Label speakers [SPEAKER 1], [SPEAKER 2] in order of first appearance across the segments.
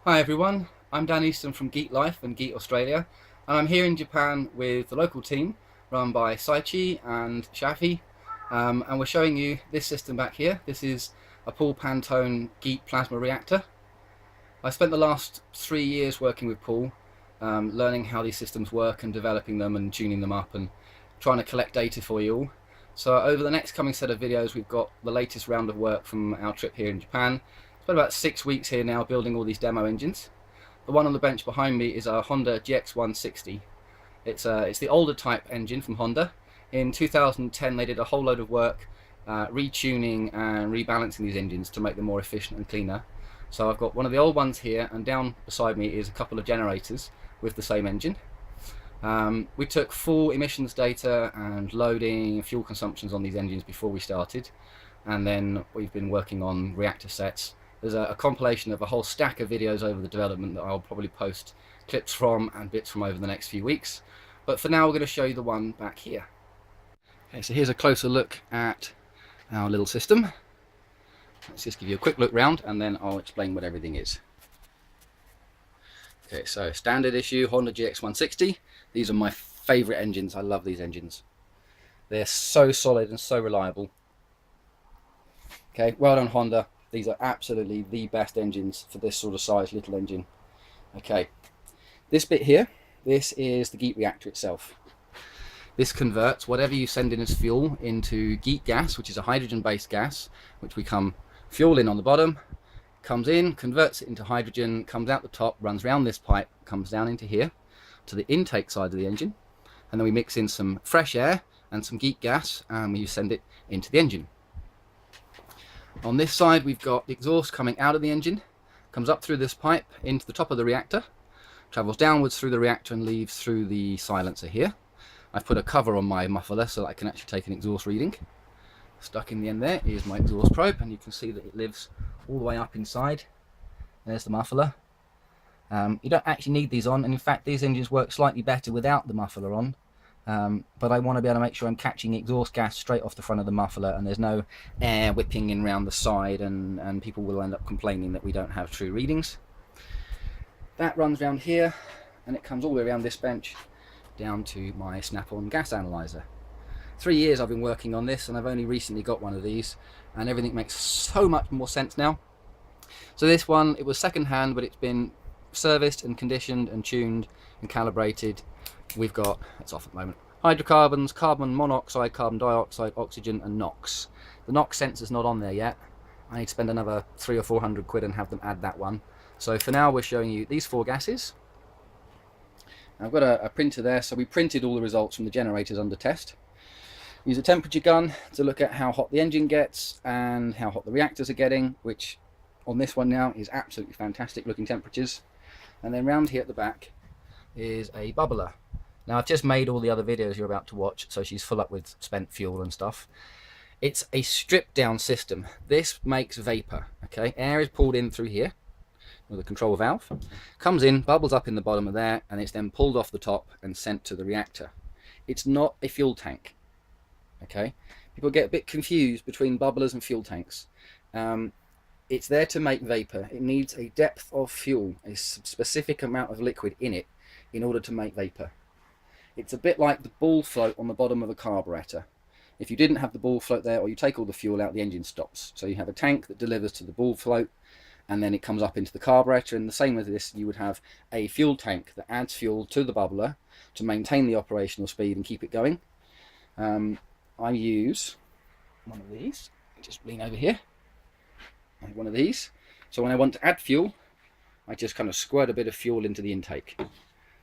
[SPEAKER 1] Hi everyone, I'm Dan Easton from GEET Life and GEET Australia, and I'm here in Japan with the local team run by Saichi and Shafi, and we're showing you this system back here. This is a Paul Pantone GEET plasma reactor. I spent the last 3 years working with Paul, learning how these systems work and developing them and tuning them up and trying to collect data for you all. So over the next coming set of videos, we've got the latest round of work from our trip here in Japan. Spent about 6 weeks here now building all these demo engines. The one on the bench behind me is a Honda GX160. It's the older type engine from Honda. In 2010 they did a whole load of work retuning and rebalancing these engines to make them more efficient and cleaner. So I've got one of the old ones here, and down beside me is a couple of generators with the same engine. We took full emissions data and loading, fuel consumptions on these engines before we started, and then we've been working on reactor sets. There's a compilation of a whole stack of videos over the development that I'll probably post clips from and bits from over the next few weeks. But for now we're going to show you the one back here. Okay, so here's a closer look at our little system. Let's just give you a quick look round and then I'll explain what everything is. Okay, so standard issue Honda GX160. These are my favourite engines. I love these engines. They're so solid and so reliable. Okay, well done Honda. These are absolutely the best engines for this sort of size little engine. Okay, this bit here, this is the GEET reactor itself. This converts whatever you send in as fuel into GEET gas, which is a hydrogen-based gas, which we come fuel in on the bottom, comes in, converts it into hydrogen, comes out the top, runs around this pipe, comes down into here to the intake side of the engine, and then we mix in some fresh air and some GEET gas and we send it into the engine. On this side we've got the exhaust coming out of the engine, comes up through this pipe into the top of the reactor, travels downwards through the reactor and leaves through the silencer here. I've put a cover on my muffler so that I can actually take an exhaust reading. Stuck in the end there is my exhaust probe, and you can see that it lives all the way up inside. There's the muffler. You don't actually need these on, and in fact these engines work slightly better without the muffler on, but I want to be able to make sure I'm catching exhaust gas straight off the front of the muffler and there's no air whipping in around the side, and people will end up complaining that we don't have true readings. That runs around here and it comes all the way around this bench down to my snap-on gas analyzer. 3 years I've been working on this and I've only recently got one of these, and everything makes so much more sense now. So this one, it was second hand, but it's been serviced and conditioned and tuned and calibrated. We've got, it's off at the moment, hydrocarbons, carbon monoxide, carbon dioxide, oxygen and NOx. The NOx sensor's not on there yet. I need to spend another 300 or 400 quid and have them add that one. So for now we're showing you these four gases. I've got a printer there, so we printed all the results from the generators under test. Use a temperature gun to look at how hot the engine gets and how hot the reactors are getting, which on this one now is absolutely fantastic looking temperatures. And then round here at the back is a bubbler. Now I've just made all the other videos you're about to watch, so she's full up with spent fuel and stuff. It's a stripped down system. This makes vapor, okay? Air is pulled in through here with a control valve, comes in, bubbles up in the bottom of there, and it's then pulled off the top and sent to the reactor. It's not a fuel tank. Okay, people get a bit confused between bubblers and fuel tanks. It's there to make vapor. It needs a depth of fuel, a specific amount of liquid in it, in order to make vapor. It's a bit like the ball float on the bottom of a carburetor. If you didn't have the ball float there, or you take all the fuel out, the engine stops. So you have a tank that delivers to the ball float, and then it comes up into the carburetor. And the same with this, you would have a fuel tank that adds fuel to the bubbler to maintain the operational speed and keep it going. I use one of these. Just lean over here. I have one of these. So when I want to add fuel, I just kind of squirt a bit of fuel into the intake.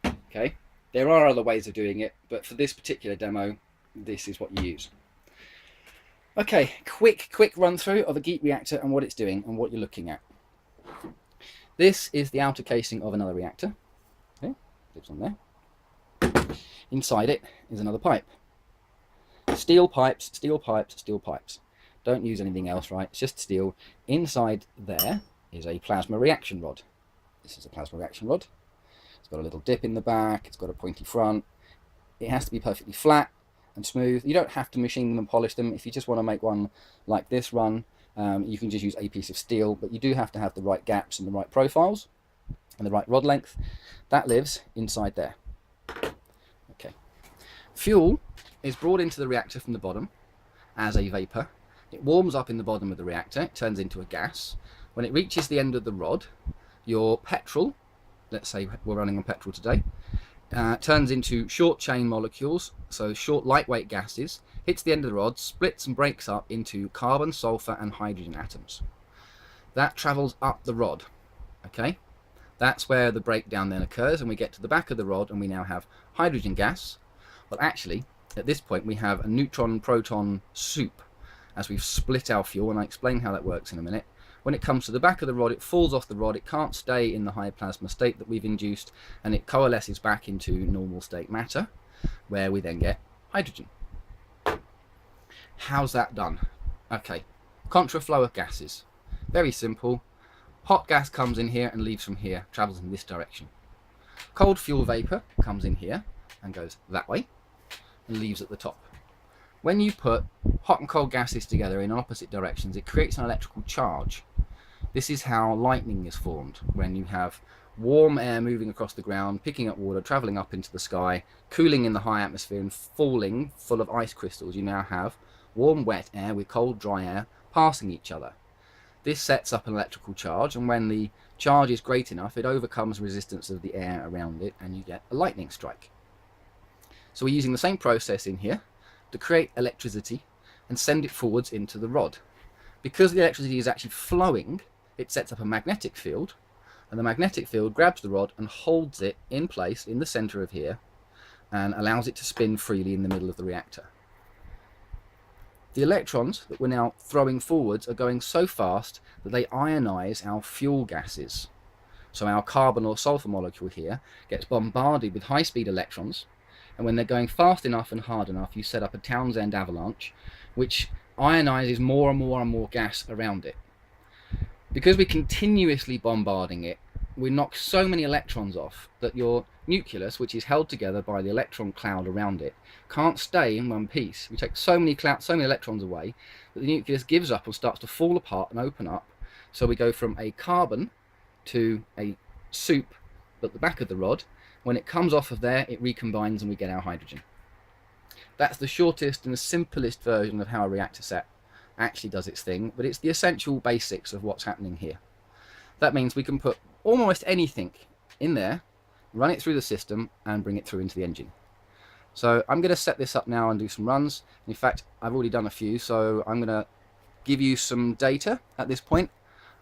[SPEAKER 1] Okay. There are other ways of doing it, but for this particular demo, this is what you use. Okay, quick run through of a GEET reactor and what it's doing and what you're looking at. This is the outer casing of another reactor. Okay, lives on there. Inside it is another pipe. Steel pipes, steel pipes, steel pipes. Don't use anything else, right? It's just steel. Inside there is a plasma reaction rod. This is a plasma reaction rod. It's got a little dip in the back. It's got a pointy front. It has to be perfectly flat and smooth. You don't have to machine them and polish them. If you just want to make one like this run, you can just use a piece of steel, but you do have to have the right gaps and the right profiles. and the right rod length, that lives inside there. Okay. Fuel is brought into the reactor from the bottom as a vapour. It warms up in the bottom of the reactor, it turns into a gas. When it reaches the end of the rod, your petrol, let's say we're running on petrol today, turns into short chain molecules, so short lightweight gases, hits the end of the rod, splits and breaks up into carbon, sulfur and hydrogen atoms. That travels up the rod, okay? That's where the breakdown then occurs, and we get to the back of the rod and we now have hydrogen gas. Well, actually, at this point we have a neutron and proton soup as we've split our fuel, and I'll explain how that works in a minute. When it comes to the back of the rod, it falls off the rod, it can't stay in the high plasma state that we've induced, and it coalesces back into normal state matter, where we then get hydrogen. How's that done? Okay, contraflow of gases. Very simple. Hot gas comes in here and leaves from here, travels in this direction. Cold fuel vapour comes in here and goes that way and leaves at the top. When you put hot and cold gases together in opposite directions, it creates an electrical charge. This is how lightning is formed, when you have warm air moving across the ground, picking up water, travelling up into the sky, cooling in the high atmosphere and falling full of ice crystals. You now have warm wet air with cold dry air passing each other. This sets up an electrical charge, and when the charge is great enough, it overcomes resistance of the air around it and you get a lightning strike. So we're using the same process in here to create electricity and send it forwards into the rod. Because the electricity is actually flowing, it sets up a magnetic field, and the magnetic field grabs the rod and holds it in place in the center of here and allows it to spin freely in the middle of the reactor. The electrons that we're now throwing forwards are going so fast that they ionize our fuel gases. So our carbon or sulfur molecule here gets bombarded with high-speed electrons, and when they're going fast enough and hard enough, you set up a Townsend avalanche, which ionizes more and more and more gas around it. Because we're continuously bombarding it, we knock so many electrons off that your nucleus, which is held together by the electron cloud around it, can't stay in one piece. We take so many electrons away that the nucleus gives up and starts to fall apart and open up. So we go from a carbon to a soup at the back of the rod. When it comes off of there, it recombines and we get our hydrogen. That's the shortest and the simplest version of how a reactor set actually does its thing, but it's the essential basics of what's happening here. That means we can put almost anything in there, run it through the system and bring it through into the engine. So I'm going to set this up now and do some runs. In fact, I've already done a few, so I'm going to give you some data at this point.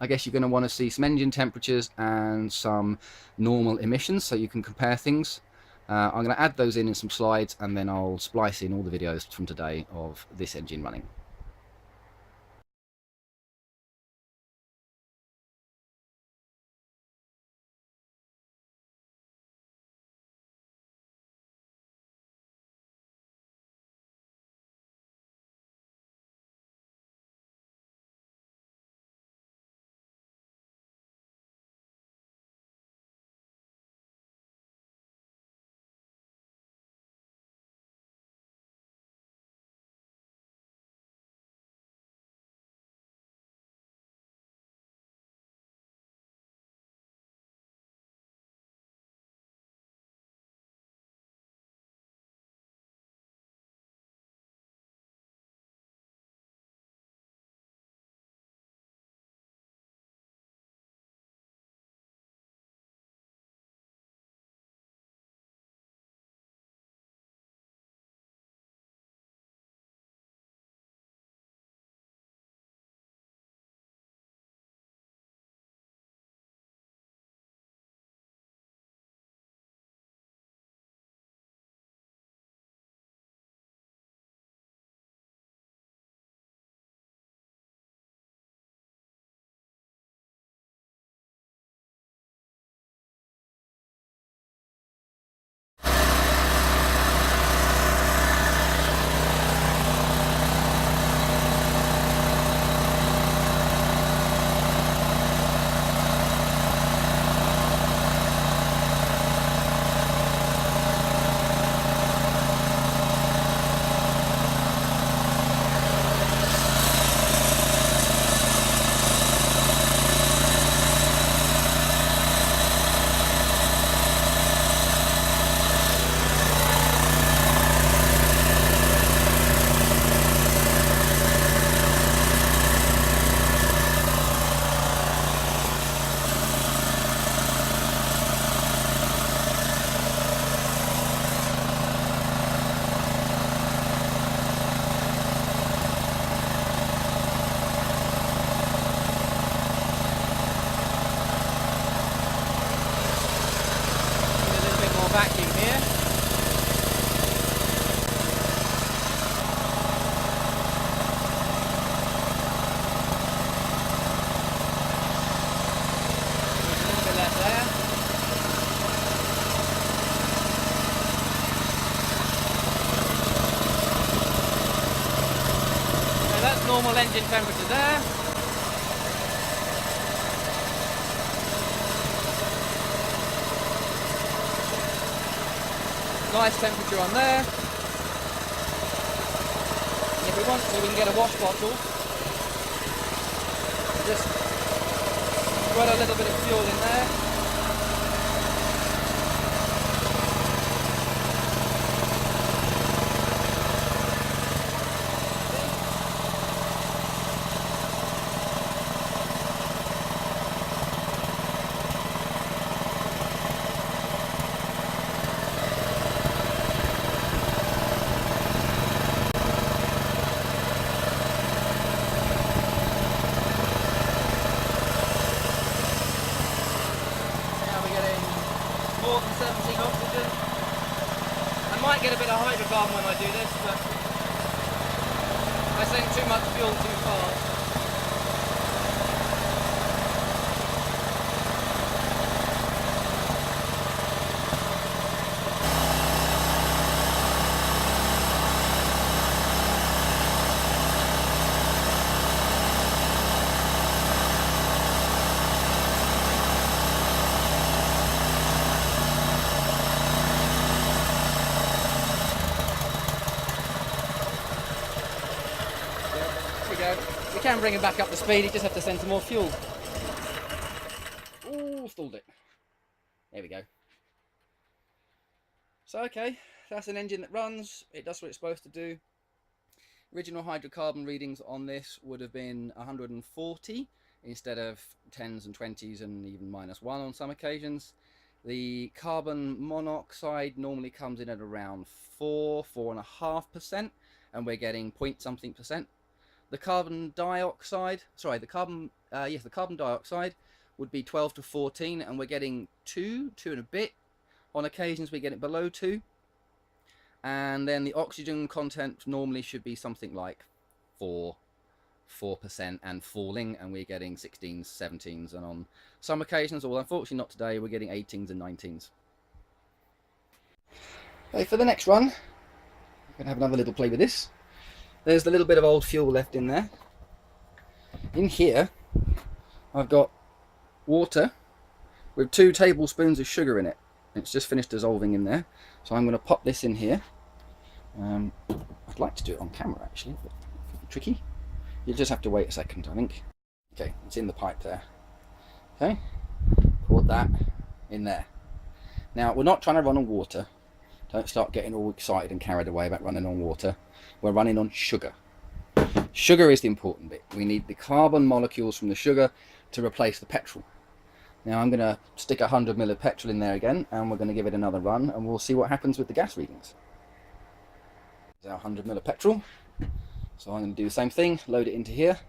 [SPEAKER 1] I guess you're going to want to see some engine temperatures and some normal emissions so you can compare things. I'm going to add those in some slides, and then I'll splice in all the videos from today of this engine running. vacuum here. There's a little bit left there. So that's normal engine temperature there. Nice temperature on there. And if we want to, we can get a wash bottle. Just spread a little bit of fuel in there. More than 17 oxygen. I might get a bit of hydrocarbon when I do this, but I send too much fuel too fast. We can bring it back up to speed, you just have to send some more fuel. Ooh, stalled it. There we go. So okay, that's an engine that runs, it does what it's supposed to do. Original hydrocarbon readings on this would have been 140 instead of 10s and 20s and even -1 on some occasions. The carbon monoxide normally comes in at around 4.5%, and we're getting point something percent. The carbon dioxide, the carbon dioxide would be 12 to 14, and we're getting 2 and a bit. On occasions we get it below 2. And then the oxygen content normally should be something like 4% and falling, and we're getting 16s, 17s, and on some occasions, although unfortunately not today, we're getting 18s and 19s. Okay, for the next run, we're going to have another little play with this. There's the little bit of old fuel left in there. In here, I've got water with 2 tablespoons of sugar in it. It's just finished dissolving in there. So I'm going to pop this in here. I'd like to do it on camera actually, but it's tricky. You'll just have to wait a second, I think. Okay, it's in the pipe there. Okay, pour that in there. Now, we're not trying to run on water. Don't start getting all excited and carried away about running on water. We're running on sugar. Sugar is the important bit. We need the carbon molecules from the sugar to replace the petrol. Now I'm going to stick 100 ml of petrol in there again, and we're going to give it another run, and we'll see what happens with the gas readings. There's our 100 ml of petrol. So I'm going to do the same thing, load it into here,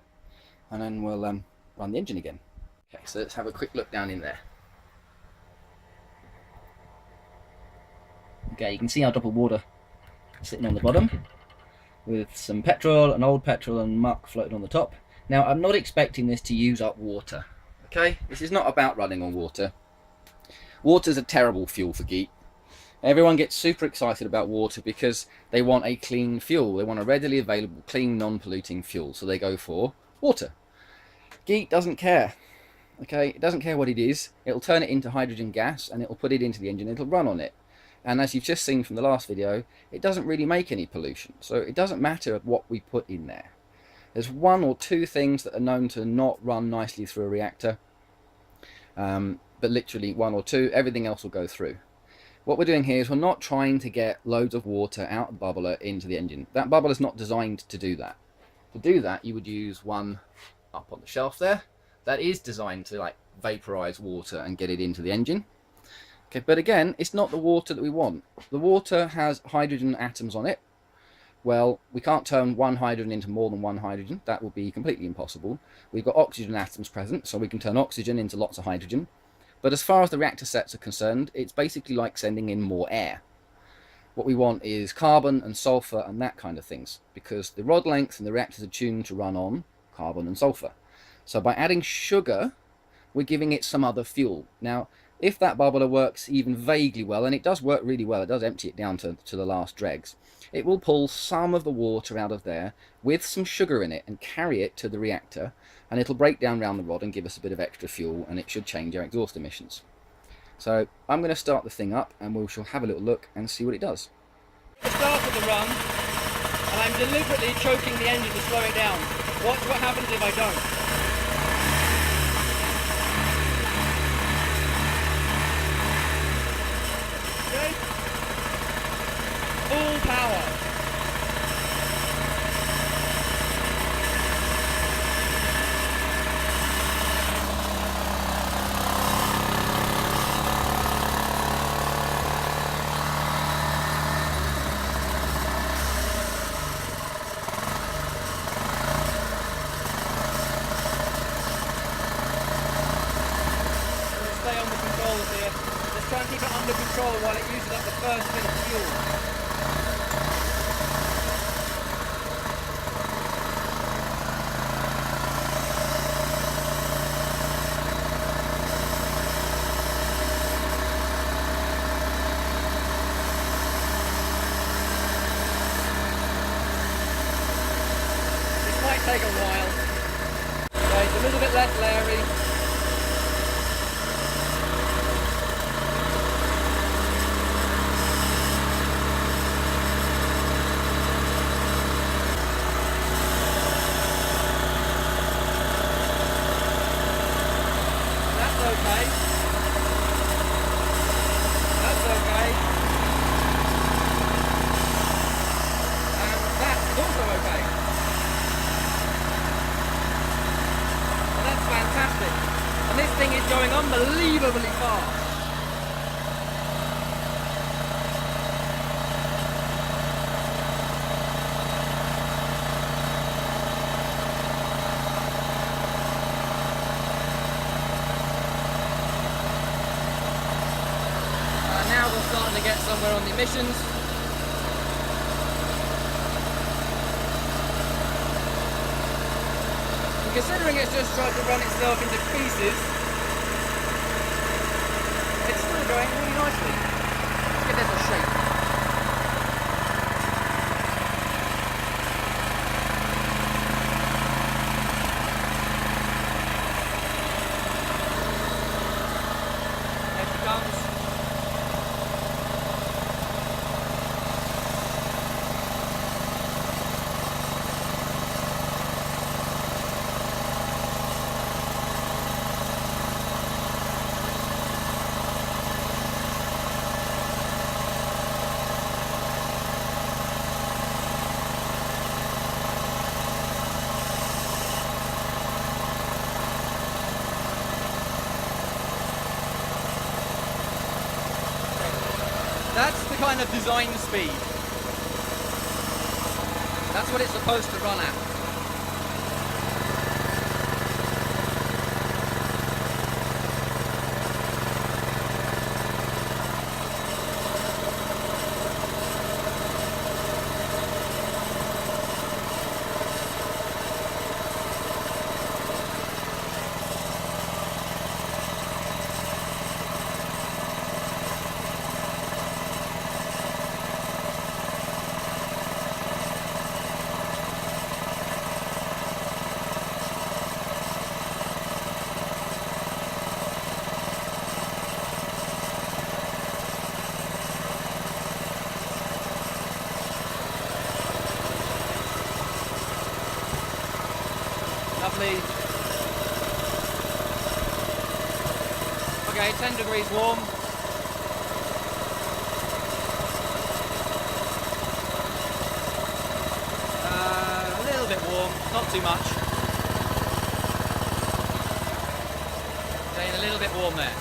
[SPEAKER 1] and then we'll run the engine again. Okay, so let's have a quick look down in there. Okay, you can see our drop of water sitting on the bottom with some petrol, an old petrol, and muck floating on the top. Now, I'm not expecting this to use up water. Okay, this is not about running on water. Water's a terrible fuel for GEET. Everyone gets super excited about water because they want a clean fuel. They want a readily available, clean, non-polluting fuel, so they go for water. GEET doesn't care. Okay, it doesn't care what it is. It'll turn it into hydrogen gas, and it'll put it into the engine, it'll run on it. And as you've just seen from the last video, it doesn't really make any pollution. So it doesn't matter what we put in there. There's 1 or 2 things that are known to not run nicely through a reactor. But literally 1 or 2, everything else will go through. What we're doing here is we're not trying to get loads of water out of the bubbler into the engine. That bubbler is not designed to do that. To do that, you would use one up on the shelf there. That is designed to like vaporize water and get it into the engine. Okay, but again, it's not the water that we want. The water has hydrogen atoms on it. Well, we can't turn one hydrogen into more than one hydrogen. That would be completely impossible. We've got oxygen atoms present, so we can turn oxygen into lots of hydrogen. But as far as the reactor sets are concerned, it's basically like sending in more air. What we want is carbon and sulfur and that kind of things, because the rod length and the reactors are tuned to run on carbon and sulfur. So by adding sugar, we're giving it some other fuel. Now, if that bubbler works even vaguely well, and it does work really well, it does empty it down to the last dregs, it will pull some of the water out of there with some sugar in it and carry it to the reactor, and it'll break down around the rod and give us a bit of extra fuel, and it should change our exhaust emissions. So I'm going to start the thing up and we shall have a little look and see what it does.
[SPEAKER 2] The start of the run, and I'm deliberately choking the engine to slow it down. Watch what happens if I don't. Okay? Full power. Stay on the controls here. Let's try and keep it under control while it uses up the first bit of fuel. This might take a while. Okay, it's a little bit less Larry. Okay. That's okay. And that is also okay. And that's fantastic. And this thing is going unbelievably fast. Now we're starting to get somewhere on the emissions. And considering it's just tried to run itself into pieces, it's still going really nicely. Let's give this a shake. There she comes. That's the kind of design speed. That's what it's supposed to run at. Lovely. Okay, 10 degrees warm. A little bit warm, not too much. Staying a little bit warm there.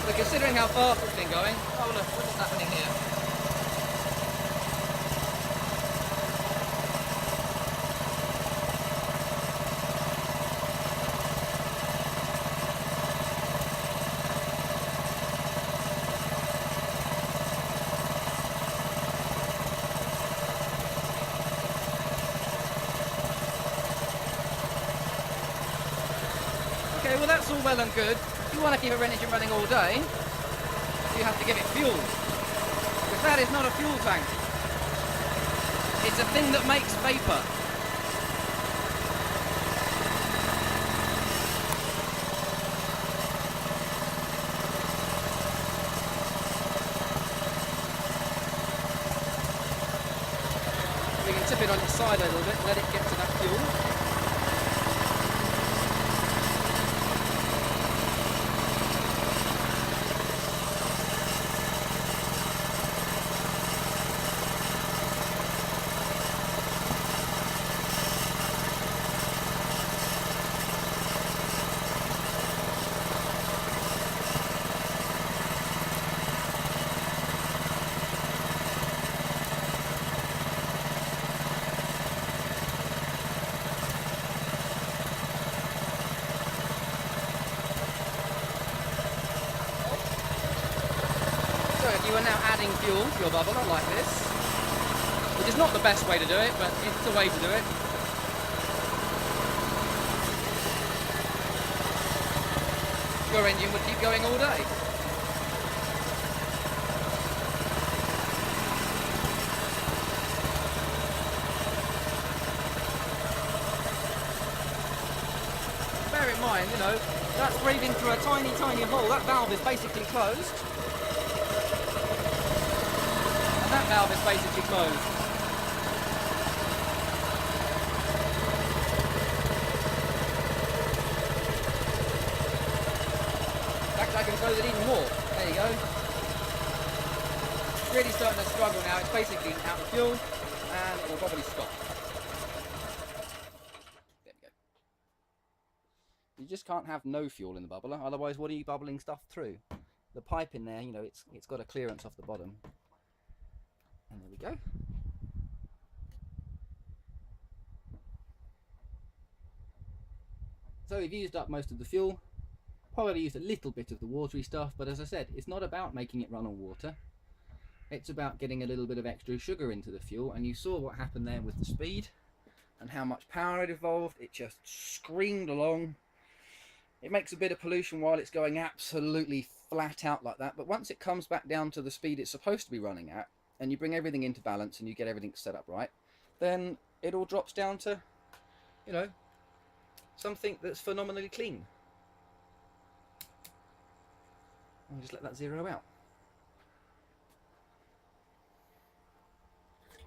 [SPEAKER 2] But considering how fast it's been going, oh look, what's happening here?
[SPEAKER 1] Okay, well that's all well and good. If you want to keep an engine running all day, you have to give it fuel. Because that is not a fuel tank. It's a thing that makes vapour. We can tip it on its side a little bit, let it get to that fuel. So if you are now adding fuel to your bubbler like this, which is not the best way to do it, but it's a way to do it. Your engine would keep going all day. Bear in mind, you know, that's breathing through a tiny, tiny hole. That valve is basically closed. And that valve is basically closed. In fact, I can close it even more. There you go. It's really starting to struggle now. It's basically out of fuel, and it will probably stop. There we go. You just can't have no fuel in the bubbler, otherwise what are you bubbling stuff through? The pipe in there, you know, it's got a clearance off the bottom. And there we go. So we've used up most of the fuel, probably used a little bit of the watery stuff, but as I said, it's not about making it run on water. It's about getting a little bit of extra sugar into the fuel, and you saw what happened there with the speed and how much power it evolved. It just screamed along. It makes a bit of pollution while it's going absolutely flat out like that, but once it comes back down to the speed it's supposed to be running at, and you bring everything into balance and you get everything set up right, then it all drops down to, you know, something that's phenomenally clean. And just let that zero out.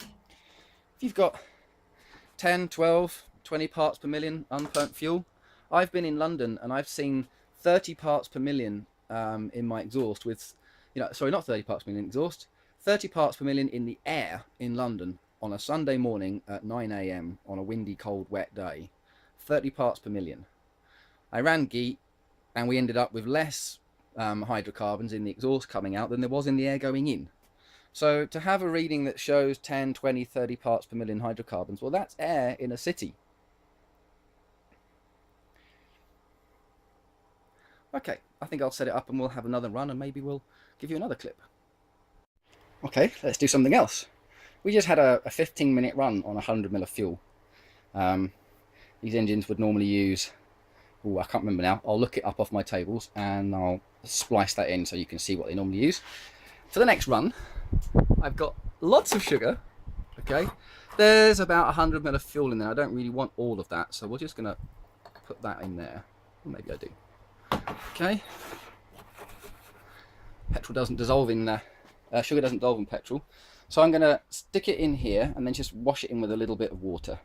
[SPEAKER 1] If you've got 10, 12, 20 parts per million unburnt fuel, I've been in London and I've seen 30 parts per million in my exhaust with, you know, sorry, not 30 parts per million exhaust, 30 parts per million in the air in London on a Sunday morning at 9 AM on a windy, cold, wet day. 30 parts per million. I ran GEET and we ended up with less hydrocarbons in the exhaust coming out than there was in the air going in. So to have a reading that shows 10, 20, 30 parts per million hydrocarbons, well, that's air in a city. Okay, I think I'll set it up and we'll have another run and maybe we'll give you another clip. Okay, let's do something else. We just had a 15-minute run on 100 ml of fuel. These engines would normally use, oh, I can't remember now. I'll look it up off my tables and I'll splice that in so you can see what they normally use. For the next run, I've got lots of sugar. Okay, there's about 100 ml of fuel in there. I don't really want all of that, so we're just gonna put that in there. Or maybe I do. Okay. Petrol doesn't dissolve in sugar doesn't dissolve in petrol, so I'm gonna stick it in here and then just wash it in with a little bit of water.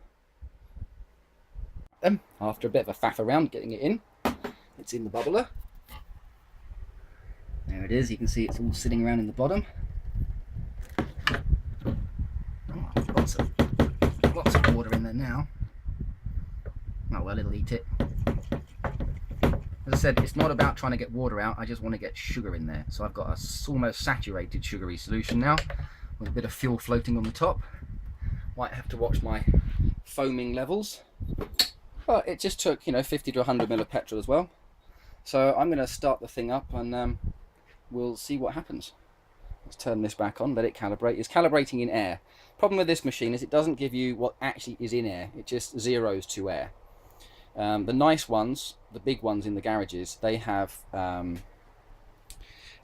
[SPEAKER 1] Then, after a bit of a faff around getting it in, it's in the bubbler. There it is. You can see it's all sitting around in the bottom. Oh, lots of water in there now. Oh well, it'll eat it. As I said, it's not about trying to get water out, I just want to get sugar in there. So I've got a almost saturated sugary solution now, with a bit of fuel floating on the top. Might have to watch my foaming levels. But it just took, you know, 50 to 100 ml of petrol as well. So I'm going to start the thing up and we'll see what happens. Let's turn this back on, let it calibrate. It's calibrating in air. Problem with this machine is it doesn't give you what actually is in air. It just zeroes to air. The nice ones, the big ones in the garages, they have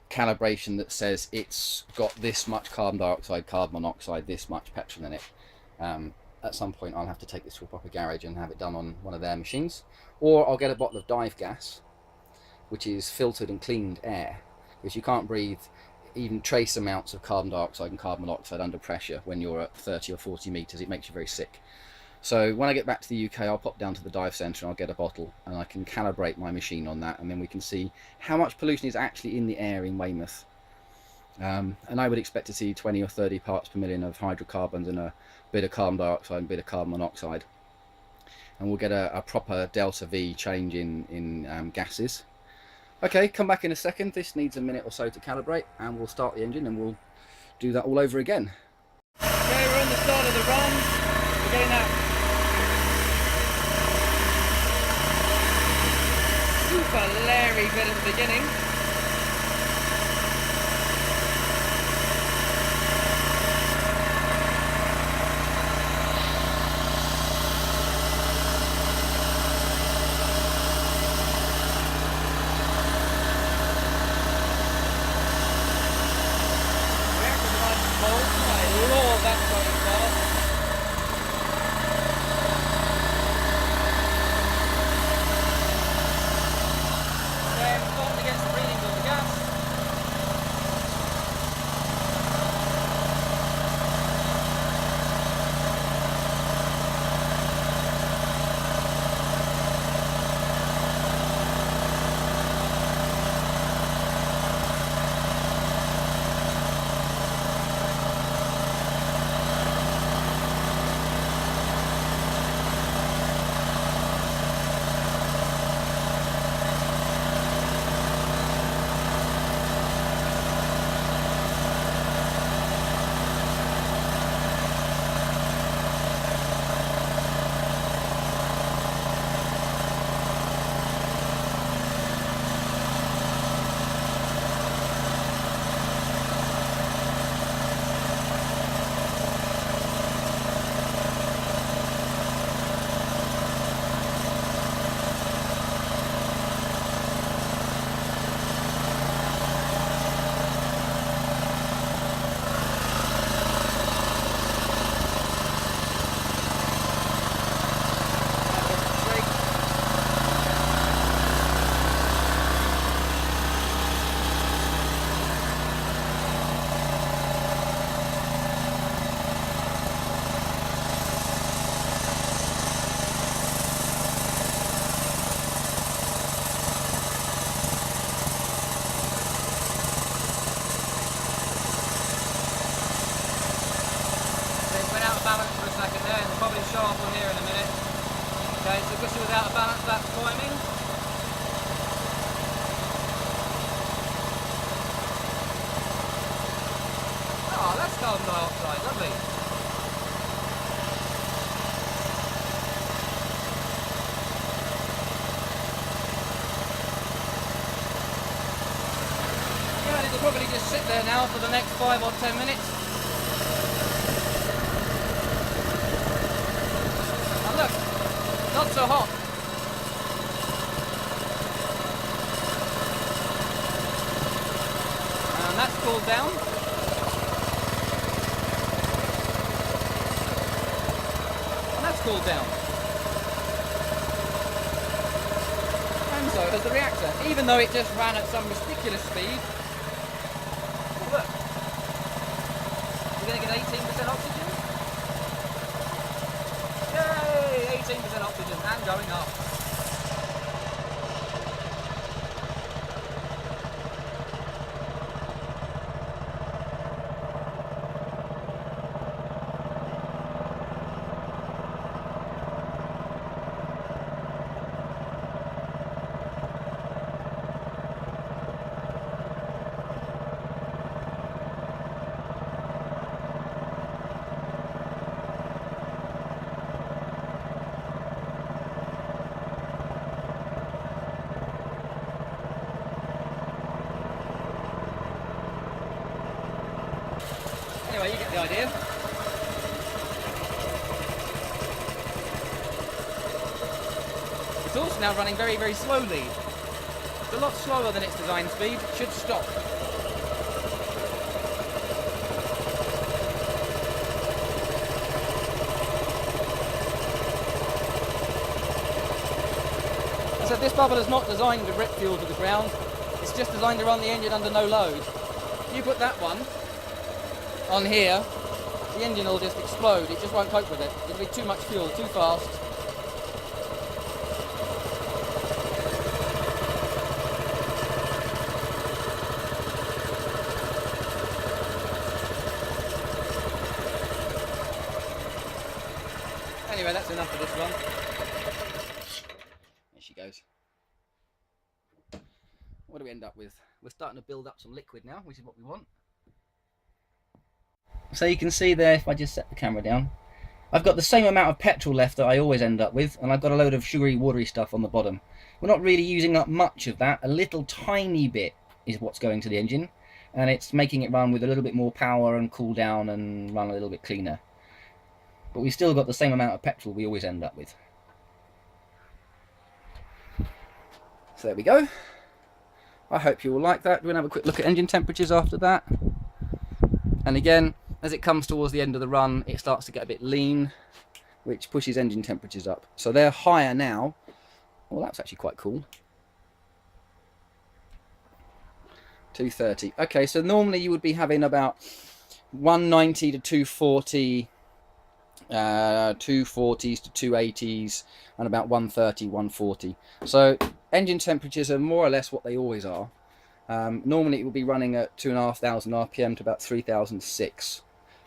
[SPEAKER 1] calibration that says it's got this much carbon dioxide, carbon monoxide, this much petrol in it. At some point I'll have to take this to a proper garage and have it done on one of their machines, or I'll get a bottle of dive gas, which is filtered and cleaned air, because you can't breathe even trace amounts of carbon dioxide and carbon monoxide under pressure when you're at 30 or 40 meters. It makes you very sick. So when I get back to the UK, I'll pop down to the dive centre and I'll get a bottle and I can calibrate my machine on that, and then we can see how much pollution is actually in the air in Weymouth. And I would expect to see 20 or 30 parts per million of hydrocarbons and a bit of carbon dioxide and a bit of carbon monoxide. And we'll get a proper delta V change in gases. Okay, come back in a second. This needs a minute or so to calibrate, and we'll start the engine and we'll do that all over again.
[SPEAKER 2] Okay, we're on the start of the run. We're getting that super leery bit at the beginning. Show up on here in a minute. Okay, so because it was out of balance, that's timing. Oh, that's carbon dioxide, lovely. Yeah, it'll probably just sit there now for the next 5 or 10 minutes. Not so hot. And that's cooled down. And that's cooled down. And so does the reactor, even though it just ran at some ridiculous speed. Oh, look. You're going to get 18% oxygen? 18% oxygen and going up. Anyway, you get the idea. it's now running very, very slowly. It's a lot slower than its design speed. It should stop. So this bubble is not designed to rip fuel to the ground. It's just designed to run the engine under no load. If you put that one on here, the engine will just explode. It just won't cope with it. It'll be too much fuel, too fast. Anyway, that's enough for this one. There she goes. What do we end up with? We're starting to build up some liquid now, which is what we want. So you can see there, if I just set the camera down, I've got the same amount of petrol left that I always end up with, and I've got a load of sugary, watery stuff on the bottom. We're not really using up much of that. A little tiny bit is what's going to the engine, and it's making it run with a little bit more power and cool down and run a little bit cleaner. But we've still got the same amount of petrol we always end up with. So there we go. I hope you all like that. We're going to have a quick look at engine temperatures after that. And again, as it comes towards the end of the run, it starts to get a bit lean, which pushes engine temperatures up. So they're higher now. Well, that's actually quite cool. 230. Okay, so normally you would be having about 190 to 240, 240s to 280s, and about 130, 140. So engine temperatures are more or less what they always are. Normally it will be running at 2,500 RPM to about 3,006.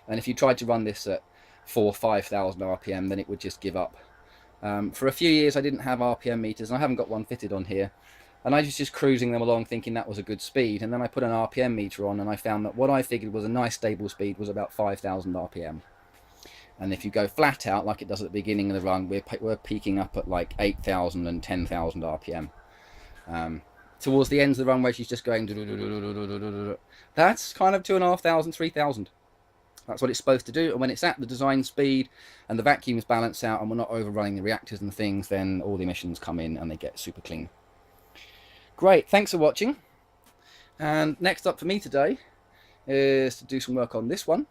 [SPEAKER 2] And if you tried to run this at 4,000 or 5,000 RPM, then it would just give up. For a few years I didn't have RPM meters, and I haven't got one fitted on here. And I was just cruising them along thinking that was a good speed. And then I put an RPM meter on, and I found that what I figured was a nice stable speed was about 5,000 RPM. And if you go flat out, like it does at the beginning of the run, we're peaking up at like 8,000 and 10,000 RPM. Towards the end of the run where she's just going, that's kind of 2,500, 3,000. That's what it's supposed to do. And when it's at the design speed and the vacuum's balance out and we're not overrunning the reactors and things, then all the emissions come in and they get super clean. Great, thanks for watching. And next up for me today is to do some work on this one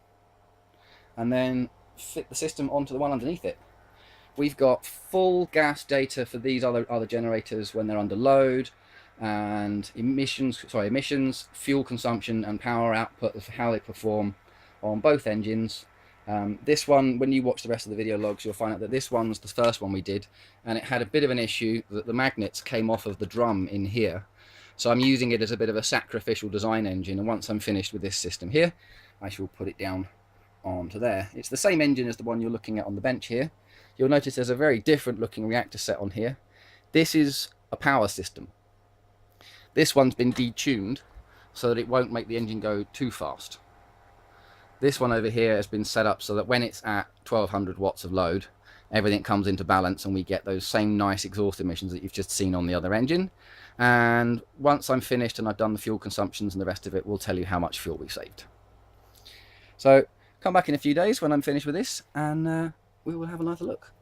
[SPEAKER 2] and then fit the system onto the one underneath it. We've got full gas data for these other generators when they're under load, and emissions, fuel consumption and power output of how they perform on both engines. This one, when you watch the rest of the video logs, you'll find out that this one's the first one we did, and it had a bit of an issue that the magnets came off of the drum in here. So I'm using it as a bit of a sacrificial design engine, and once I'm finished with this system here, I shall put it down onto there. It's the same engine as the one you're looking at on the bench here. You'll notice there's a very different looking reactor set on here. This is a power system. This one's been detuned so that it won't make the engine go too fast. This one over here has been set up so that when it's at 1200 watts of load, everything comes into balance and we get those same nice exhaust emissions that you've just seen on the other engine. And once I'm finished and I've done the fuel consumptions and the rest of it, we'll tell you how much fuel we saved. So come back in a few days when I'm finished with this, and we will have another look.